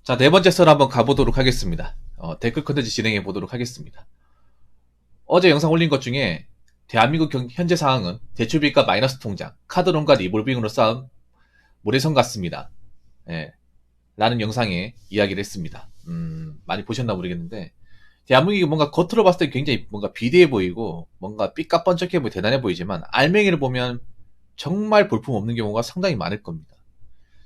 자, 네 번째 썰 한번 가보도록 하겠습니다. 댓글 컨텐츠 진행해 보도록 하겠습니다. 어제 영상 올린 것 중에 대한민국 현재 상황은 대출빚과 마이너스 통장, 카드론과 리볼빙으로 쌓은 모래성 같습니다. 예, 라는 영상에 이야기를 했습니다. 많이 보셨나 모르겠는데 대한민국이 뭔가 겉으로 봤을 때 굉장히 뭔가 비대해 보이고 뭔가 삐까뻔쩍해 보이고 대단해 보이지만 알맹이를 보면 정말 볼품 없는 경우가 상당히 많을 겁니다.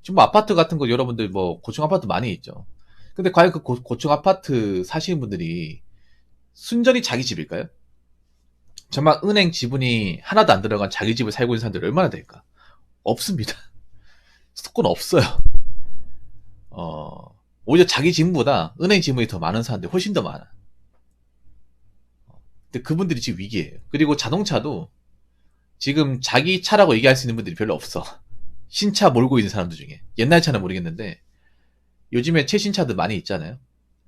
지금 뭐 아파트 같은 거 여러분들 뭐 고층 아파트 많이 있죠. 근데 과연 그 고층 아파트 사시는 분들이 순전히 자기 집일까요? 정말 은행 지분이 하나도 안 들어간 자기 집을 살고 있는 사람들이 얼마나 될까? 없습니다. 수도권 없어요. 오히려 자기 지분보다 은행 지분이 더 많은 사람들이 훨씬 더 많아. 근데 그분들이 지금 위기예요. 그리고 자동차도 지금 자기 차라고 얘기할 수 있는 분들이 별로 없어. 신차 몰고 있는 사람들 중에. 옛날 차는 모르겠는데 요즘에 최신차들 많이 있잖아요.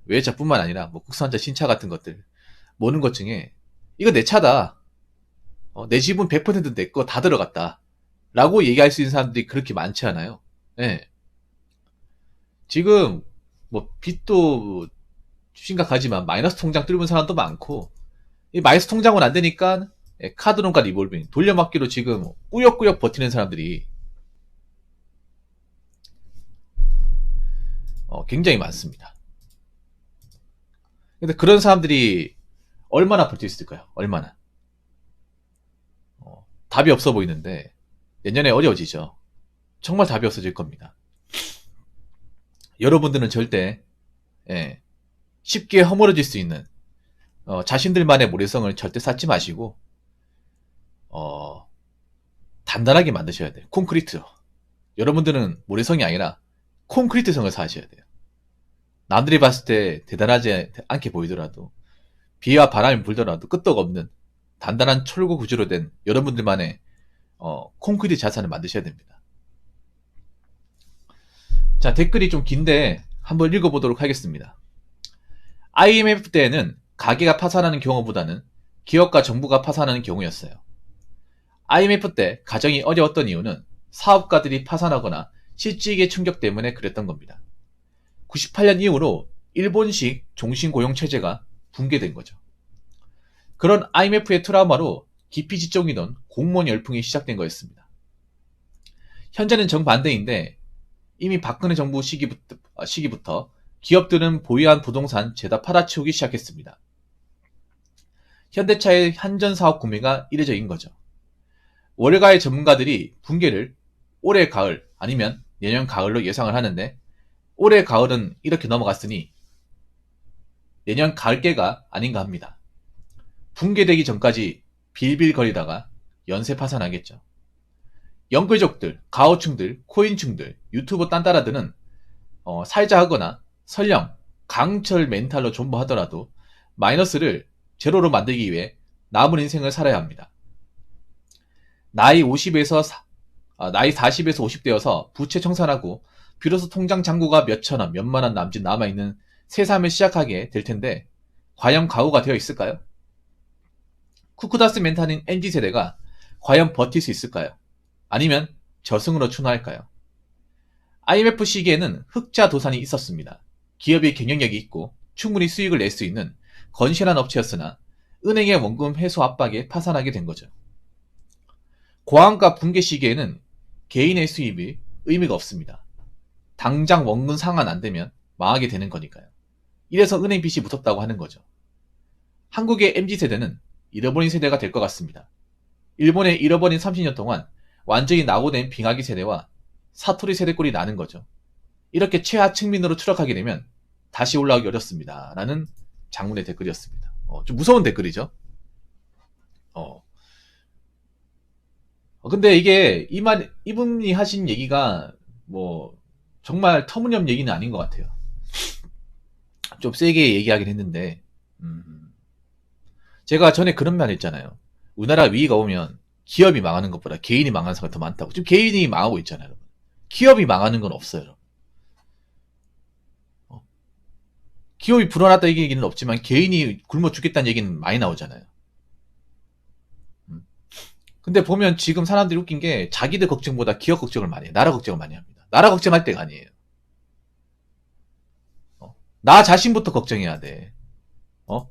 외제차뿐만 아니라 뭐 국산차 신차 같은 것들 모는 것 중에 이거 내 차다. 내 지분 100% 내 거 다 들어갔다. 라고 얘기할 수 있는 사람들이 그렇게 많지 않아요. 예. 지금 뭐 빚도 심각하지만 마이너스 통장 뚫은 사람도 많고 이 마이너스 통장은 안 되니까 카드론과 리볼빙 돌려막기로 지금 꾸역꾸역 버티는 사람들이 굉장히 많습니다. 근데 그런 사람들이 얼마나 버틸 수 있을까요? 얼마나? 답이 없어 보이는데 내년에 어려워지죠. 정말 답이 없어질 겁니다. 여러분들은 절대 쉽게 허물어질 수 있는 자신들만의 모래성을 절대 쌓지 마시고 단단하게 만드셔야 돼요. 콘크리트로. 여러분들은 모래성이 아니라 콘크리트성을 쌓으셔야 돼요. 남들이 봤을 때 대단하지 않게 보이더라도 비와 바람이 불더라도 끄떡없는 단단한 철거 구조로 된 여러분들만의 콘크리트 자산을 만드셔야 됩니다. 자, 댓글이 좀 긴데 한번 읽어보도록 하겠습니다. IMF 때에는 가게가 파산하는 경우보다는 기업과 정부가 파산하는 경우였어요. IMF 때 가정이 어려웠던 이유는 사업가들이 파산하거나 실직의 충격 때문에 그랬던 겁니다. 98년 이후로 일본식 종신고용체제가 붕괴된 거죠. 그런 IMF의 트라우마로 깊이 지적이던 공무원 열풍이 시작된 거였습니다. 현재는 정반대인데 이미 박근혜 정부 시기부터 기업들은 보유한 부동산 죄다 팔아치우기 시작했습니다. 현대차의 한전사업 구매가 이례적인 거죠. 월가의 전문가들이 붕괴를 올해 가을 아니면 내년 가을로 예상을 하는데 올해 가을은 이렇게 넘어갔으니 내년 가을께가 아닌가 합니다. 붕괴되기 전까지 빌빌거리다가 연쇄 파산하겠죠. 영끌족들, 가오충들, 코인충들, 유튜버 딴따라들은 살자하거나 설령 강철 멘탈로 존버하더라도 마이너스를 제로로 만들기 위해 남은 인생을 살아야 합니다. 나이 40에서 50되어서 부채 청산하고 비로소 통장 잔고가 몇천원, 몇만원 남짓 남아있는 새 삶을 시작하게 될 텐데 과연 각오가 되어 있을까요? 쿠쿠다스 멘탈인 MZ세대가 과연 버틸 수 있을까요? 아니면 저승으로 추노할까요? IMF 시기에는 흑자 도산이 있었습니다. 기업이 경영력이 있고 충분히 수익을 낼 수 있는 건실한 업체였으나 은행의 원금 회수 압박에 파산하게 된 거죠. 고환가 붕괴 시기에는 개인의 수입이 의미가 없습니다. 당장 원금 상환 안 되면 망하게 되는 거니까요. 이래서 은행 빚이 무섭다고 하는 거죠. 한국의 MZ세대는 잃어버린 세대가 될 것 같습니다. 일본의 잃어버린 30년 동안 완전히 낙오된 빙하기 세대와 사토리 세대꼴이 나는 거죠. 이렇게 최하층민으로 추락하게 되면 다시 올라오기 어렵습니다. 라는 장문의 댓글이었습니다. 좀 무서운 댓글이죠. 근데 이게 이분이 하신 얘기가 뭐 정말 터무니없는 얘기는 아닌 것 같아요. 좀 세게 얘기하긴 했는데 제가 전에 그런 말 했잖아요. 우리나라 위기가 오면 기업이 망하는 것보다 개인이 망하는 사람이 더 많다고. 지금 개인이 망하고 있잖아요, 여러분. 기업이 망하는 건 없어요, 여러분. 기업이 불어났다 얘기는 없지만 개인이 굶어 죽겠다는 얘기는 많이 나오잖아요. 근데 보면 지금 사람들이 웃긴 게 자기들 걱정보다 기업 걱정을 많이 해요. 나라 걱정을 많이 합니다. 나라 걱정할 때가 아니에요. 나 자신부터 걱정해야 돼. 어?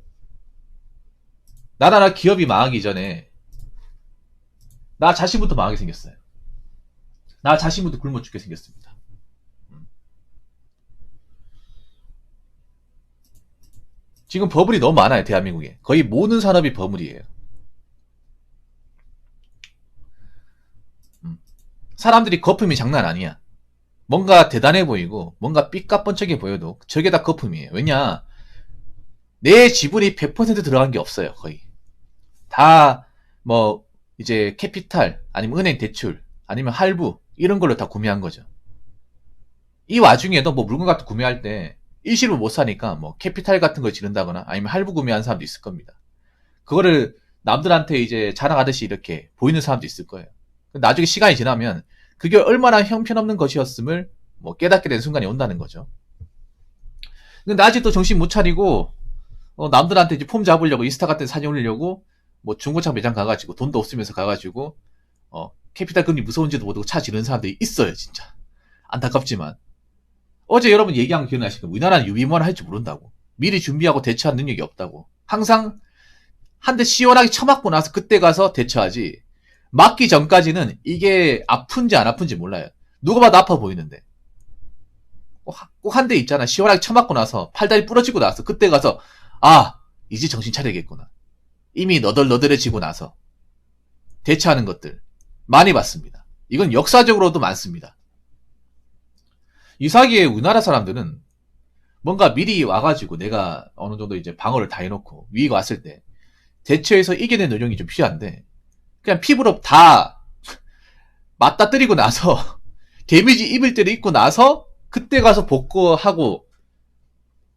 나라나 기업이 망하기 전에 나 자신부터 망하게 생겼어요. 나 자신부터 굶어 죽게 생겼습니다. 지금 버블이 너무 많아요, 대한민국에. 거의 모든 산업이 버블이에요. 사람들이 거품이 장난 아니야. 뭔가 대단해 보이고 뭔가 삐까뻔쩍해 보여도 저게 다 거품이에요. 왜냐? 내 지분이 100% 들어간 게 없어요. 거의. 다 뭐 이제 캐피탈 아니면 은행 대출 아니면 할부 이런 걸로 다 구매한 거죠. 이 와중에도 뭐 물건 같은 거 구매할 때 일시로 못 사니까 뭐 캐피탈 같은 걸 지른다거나 아니면 할부 구매한 사람도 있을 겁니다. 그거를 남들한테 이제 자랑하듯이 이렇게 보이는 사람도 있을 거예요. 나중에 시간이 지나면 그게 얼마나 형편없는 것이었음을 뭐 깨닫게 되는 순간이 온다는 거죠. 근데 아직도 정신 못 차리고 남들한테 이제 폼 잡으려고 인스타 같은 사진 올리려고 뭐 중고차 매장 가가지고 돈도 없으면서 가가지고 캐피탈 금리 무서운지도 모르고 차 지르는 사람들이 있어요. 진짜 안타깝지만 어제 여러분 얘기한 거 기억나시죠? 우리나라는 유비무환을 할 줄 모른다고, 미리 준비하고 대처한 능력이 없다고, 항상 한 대 시원하게 쳐맞고 나서 그때 가서 대처하지, 맞기 전까지는 이게 아픈지 안 아픈지 몰라요. 누가 봐도 아파 보이는데 꼭 한 대 있잖아, 시원하게 쳐맞고 나서 팔다리 부러지고 나서 그때 가서 아 이제 정신 차려야겠구나, 이미 너덜너덜해지고 나서 대처하는 것들 많이 봤습니다. 이건 역사적으로도 많습니다. 이사기에 우리나라 사람들은 뭔가 미리 와가지고 내가 어느 정도 이제 방어를 다 해놓고 위기가 왔을 때 대처해서 이겨낸 요령이 좀 필요한데, 그냥 피부로 다 맞다 때리고 나서 데미지 입을 때를 입고 나서 그때 가서 복구하고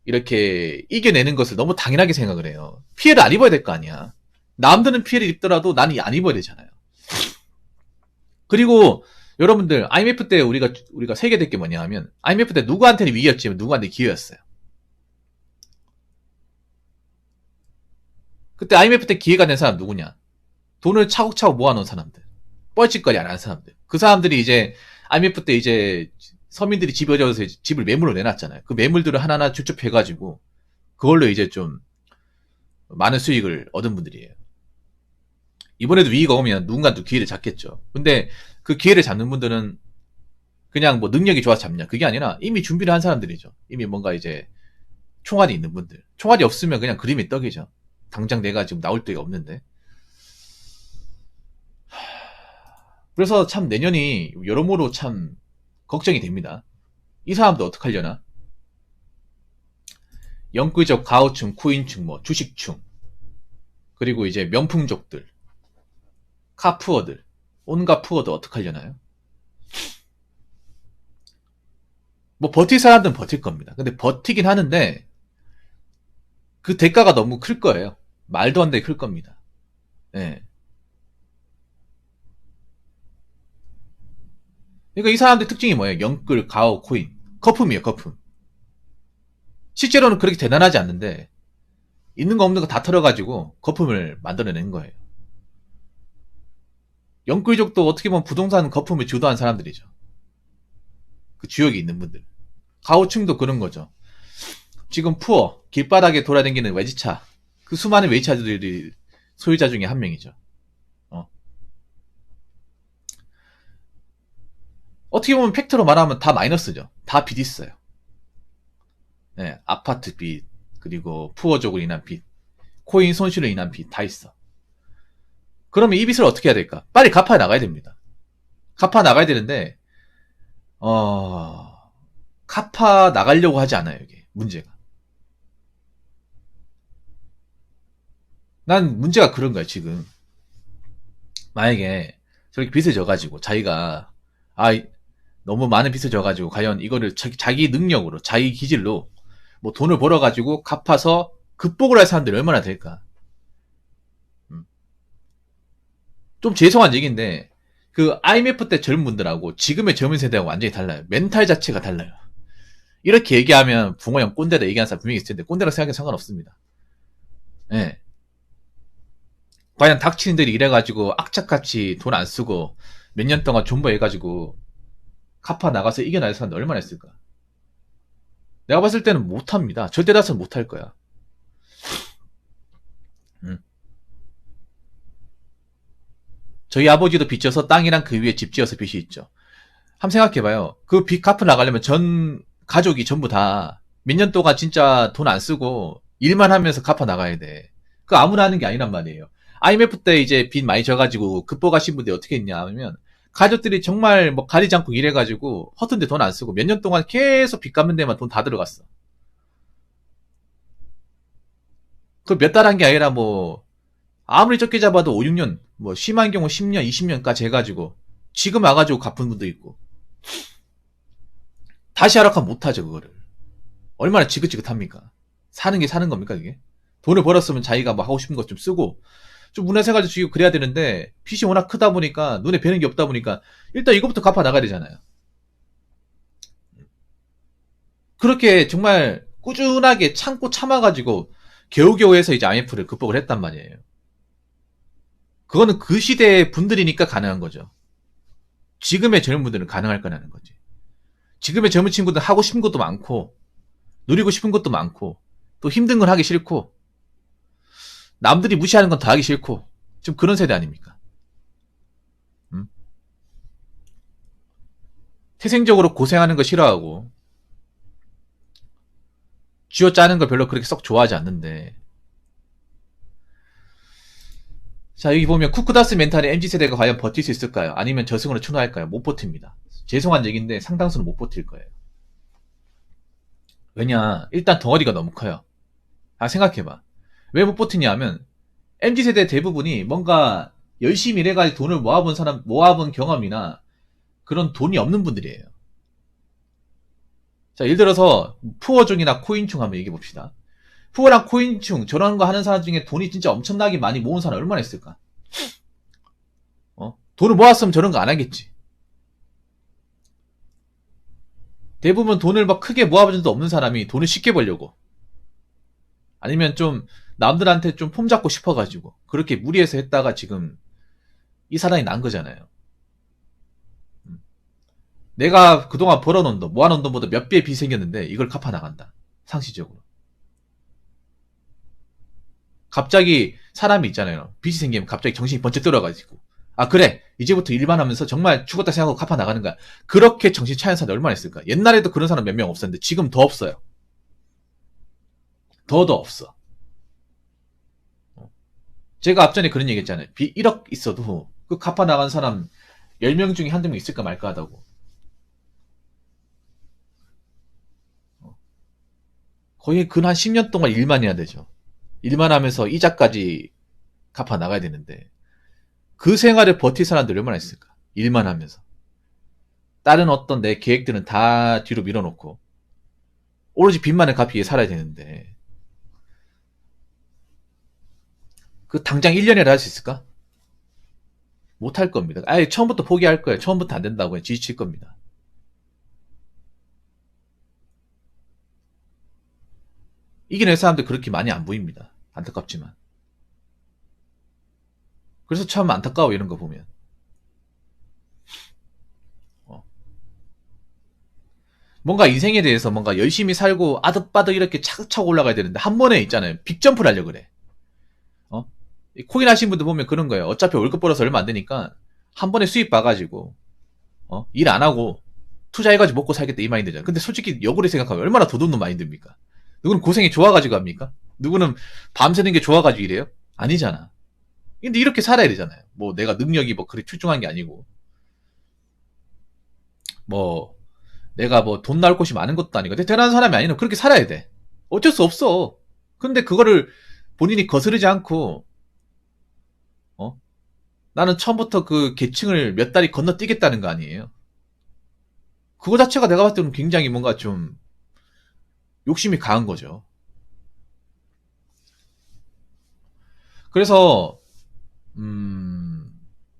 이렇게 이겨내는 것을 너무 당연하게 생각을 해요. 피해를 안 입어야 될 거 아니야. 남들은 피해를 입더라도 나는 안 입어야 되잖아요. 그리고 여러분들 IMF 때 우리가 세계될 게 뭐냐 하면, IMF 때 누구한테는 위기였지만 누구한테 기회였어요. 그때 IMF 때 기회가 된 사람 누구냐? 돈을 차곡차곡 모아놓은 사람들, 뻘짓거리 안 하는 사람들. 그 사람들이 이제 IMF 때 이제 서민들이 집에 어져서 집을 매물로 내놨잖아요. 그 매물들을 하나하나 쭉쭉해가지고 그걸로 이제 좀 많은 수익을 얻은 분들이에요. 이번에도 위기가 오면 누군가 또 기회를 잡겠죠. 근데 그 기회를 잡는 분들은 그냥 뭐 능력이 좋아서 잡냐, 그게 아니라 이미 준비를 한 사람들이죠. 이미 뭔가 이제 총알이 있는 분들. 총알이 없으면 그냥 그림이 떡이죠. 당장 내가 지금 나올 데가 없는데. 그래서 참 내년이 여러모로 참 걱정이 됩니다. 이 사람도 어떡하려나? 영끌족, 가오층, 쿠인층, 뭐 주식층, 그리고 이제 명품족들, 카푸어들, 온갖 푸어들 어떡하려나요? 뭐 버틸 사람들은 버틸 겁니다. 근데 버티긴 하는데 그 대가가 너무 클 거예요. 말도 안 되게 클 겁니다. 예. 그러니까 이 사람들 특징이 뭐예요? 영끌, 가오, 코인. 거품이에요, 거품. 실제로는 그렇게 대단하지 않는데 있는 거 없는 거 다 털어가지고 거품을 만들어낸 거예요. 영끌족도 어떻게 보면 부동산 거품을 주도한 사람들이죠. 그 주역이 있는 분들. 가오층도 그런 거죠. 지금 푸어, 길바닥에 돌아다니는 외지차, 그 수많은 외지차들이 소유자 중에 한 명이죠. 어떻게 보면 팩트로 말하면 다 마이너스죠. 다 빚 있어요. 네, 아파트 빚, 그리고 푸어족으로 인한 빚, 코인 손실로 인한 빚 다 있어. 그러면 이 빚을 어떻게 해야 될까? 빨리 갚아 나가야 됩니다. 갚아 나가야 되는데 갚아 나가려고 하지 않아요. 이게 문제가. 난 문제가 그런 거야 지금. 만약에 저렇게 빚을 져가지고 자기가 너무 많은 빚을 져가지고 과연 이거를 자기 능력으로, 자기 기질로 뭐 돈을 벌어가지고 갚아서 극복을 할 사람들이 얼마나 될까? 좀 죄송한 얘기인데 그 IMF 때 젊은 분들하고 지금의 젊은 세대하고 완전히 달라요. 멘탈 자체가 달라요. 이렇게 얘기하면 붕어형 꼰대다 얘기하는 사람 분명히 있을 텐데 꼰대라 생각해도 상관없습니다. 예. 과연 닥치는들이 이래가지고 악착같이 돈 안 쓰고 몇 년 동안 존버해가지고 갚아 나가서 이겨낼 사람들 얼마나 있을까? 내가 봤을 때는 못합니다. 절대 다수는 못할 거야. 음. 저희 아버지도 빚 져서 땅이랑 그 위에 집 지어서 빚이 있죠. 한번 생각해봐요. 그 빚 갚으러 나가려면 전 가족이 전부 다 몇 년 동안 진짜 돈 안 쓰고 일만 하면서 갚아 나가야 돼. 그 아무나 하는 게 아니란 말이에요. IMF 때 이제 빚 많이 져가지고 급복하신 분들이 어떻게 했냐 하면 가족들이 정말 뭐 가리지 않고 일해가지고 허튼데 돈 안 쓰고 몇 년 동안 계속 빚 갚는 데만 돈 다 들어갔어. 그 몇 달 한 게 아니라 뭐 아무리 적게 잡아도 5, 6년, 뭐 심한 경우 10년, 20년까지 해가지고 지금 와가지고 갚은 분도 있고 다시 하락하면 못하죠 그거를. 얼마나 지긋지긋합니까? 사는 게 사는 겁니까 이게? 돈을 벌었으면 자기가 뭐 하고 싶은 것 좀 쓰고 좀 문화생활도 즐기고 그래야 되는데 빚이 워낙 크다 보니까 눈에 뵈는 게 없다 보니까 일단 이것부터 갚아 나가야 되잖아요. 그렇게 정말 꾸준하게 참고 참아가지고 겨우겨우 해서 이제 IMF를 극복을 했단 말이에요. 그거는 그 시대의 분들이니까 가능한 거죠. 지금의 젊은 분들은 가능할 거라는 거지. 지금의 젊은 친구들 하고 싶은 것도 많고 누리고 싶은 것도 많고 또 힘든 건 하기 싫고 남들이 무시하는 건 다 하기 싫고 좀 그런 세대 아닙니까? 음? 태생적으로 고생하는 거 싫어하고 쥐어짜는 걸 별로 그렇게 썩 좋아하지 않는데 자 여기 보면 쿠쿠다스 멘탈의 MZ세대가 과연 버틸 수 있을까요? 아니면 저승으로 추노할까요? 못 버팁니다. 죄송한 얘기인데 상당수는 못 버틸 거예요. 왜냐 일단 덩어리가 너무 커요. 아 생각해봐. 왜 못 버티냐 하면 MZ세대 대부분이 뭔가 열심히 일해가지고 돈을 모아본 사람, 모아본 경험이나 그런 돈이 없는 분들이에요. 자, 예를 들어서 푸어중이나 코인충 한번 얘기해 봅시다. 푸어랑 코인충 저런 거 하는 사람 중에 돈이 진짜 엄청나게 많이 모은 사람 얼마나 있을까? 돈을 모았으면 저런 거 안 하겠지. 대부분 돈을 막 크게 모아본 적도 없는 사람이 돈을 쉽게 벌려고 아니면 좀 남들한테 좀 폼잡고 싶어가지고 그렇게 무리해서 했다가 지금 이 사람이 난 거잖아요. 내가 그동안 벌어놓은 돈, 모아놓은 돈보다 몇 배의 빚이 생겼는데 이걸 갚아 나간다. 상시적으로. 갑자기 사람이 있잖아요. 빚이 생기면 갑자기 정신이 번쩍 들어가지고 아 그래 이제부터 일만 하면서 정말 죽었다 생각하고 갚아 나가는 거야. 그렇게 정신 차린 사람이 얼마나 있을까. 옛날에도 그런 사람 몇 명 없었는데 지금 더 없어요. 더 없어. 제가 앞전에 그런 얘기 했잖아요. 빚 1억 있어도 그 갚아 나간 사람 10명 중에 한두 명 있을까 말까 하다고. 거의 근 한 10년 동안 일만 해야 되죠. 일만 하면서 이자까지 갚아 나가야 되는데 그 생활을 버틸 사람들 얼마나 있을까? 일만 하면서. 다른 어떤 내 계획들은 다 뒤로 밀어놓고 오로지 빚만을 갚기 위해 살아야 되는데 그 당장 1년이라 할 수 있을까? 못할 겁니다. 아예 처음부터 포기할 거예요. 처음부터 안 된다고 지칠 겁니다. 이겨낼 사람들 그렇게 많이 안 보입니다. 안타깝지만. 그래서 참 안타까워 이런 거 보면. 뭔가 인생에 대해서 뭔가 열심히 살고 아득바득 이렇게 차곡차곡 올라가야 되는데 한 번에 있잖아요. 빅점프를 하려고 그래. 코인 하신 분들 보면 그런 거예요. 어차피 월급 벌어서 얼마 안 되니까 한 번에 수입 봐가지고 일 안 하고 투자해가지고 먹고 살겠다 이 마인드잖아요. 근데 솔직히 역으로 생각하면 얼마나 도둑놈 마인드입니까? 누구는 고생이 좋아가지고 합니까? 누구는 밤새는 게 좋아가지고 이래요? 아니잖아. 근데 이렇게 살아야 되잖아요. 뭐 내가 능력이 뭐 그리 출중한 게 아니고 뭐 내가 뭐 돈 나올 곳이 많은 것도 아니고 대단한 사람이 아니면 그렇게 살아야 돼. 어쩔 수 없어. 근데 그거를 본인이 거스르지 않고 나는 처음부터 그 계층을 몇 달이 건너뛰겠다는 거 아니에요. 그거 자체가 내가 봤을 때는 굉장히 뭔가 좀 욕심이 강한 거죠. 그래서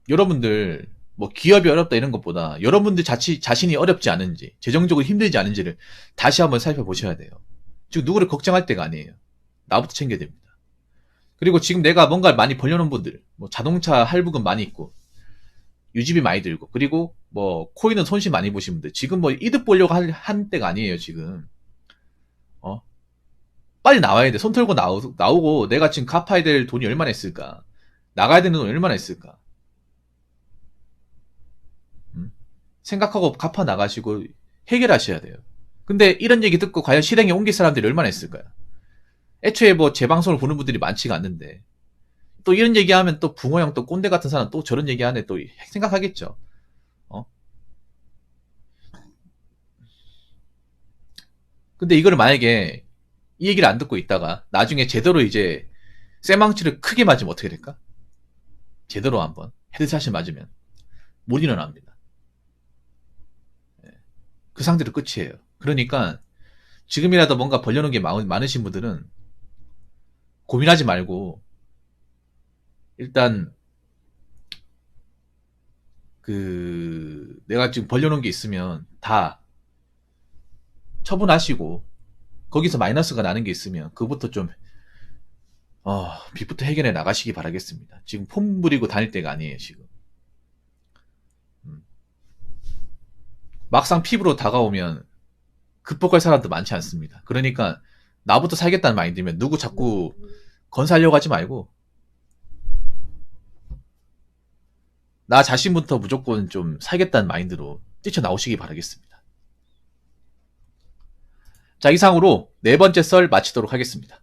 여러분들 뭐 기업이 어렵다 이런 것보다 여러분들 자신이 어렵지 않은지 재정적으로 힘들지 않은지를 다시 한번 살펴보셔야 돼요. 즉 누구를 걱정할 때가 아니에요. 나부터 챙겨야 됩니다. 그리고 지금 내가 뭔가 많이 벌려놓은 분들 뭐 자동차 할부금 많이 있고 유지비 많이 들고 그리고 뭐 코인은 손실 많이 보신 분들 지금 뭐 이득 보려고 한 때가 아니에요 지금. 어? 빨리 나와야 돼. 손 털고 나오고 내가 지금 갚아야 될 돈이 얼마나 있을까? 나가야 되는 돈이 얼마나 있을까? 음? 생각하고 갚아 나가시고 해결하셔야 돼요. 근데 이런 얘기 듣고 과연 실행에 옮길 사람들이 얼마나 있을까요? 애초에 뭐 제 방송을 보는 분들이 많지가 않는데 또 이런 얘기하면 또 붕어형 또 꼰대 같은 사람 또 저런 얘기하네 또 생각하겠죠. 어? 근데 이거를 만약에 이 얘기를 안 듣고 있다가 나중에 제대로 이제 쇠망치를 크게 맞으면 어떻게 될까? 제대로 한번 헤드샷을 맞으면 못 일어납니다. 그 상태로 끝이에요. 그러니까 지금이라도 뭔가 벌려놓은 게 많으신 분들은 고민하지 말고 일단 내가 지금 벌려놓은 게 있으면 다 처분하시고 거기서 마이너스가 나는 게 있으면 그것부터 좀 빚부터 해결해 나가시기 바라겠습니다. 지금 폼 부리고 다닐 때가 아니에요, 지금. 음. 막상 피부로 다가오면 극복할 사람도 많지 않습니다. 그러니까 나부터 살겠다는 마인드면 누구 자꾸 건사하려고 하지 말고 나 자신부터 무조건 좀 살겠다는 마인드로 뛰쳐나오시기 바라겠습니다. 자, 이상으로 네 번째 썰 마치도록 하겠습니다.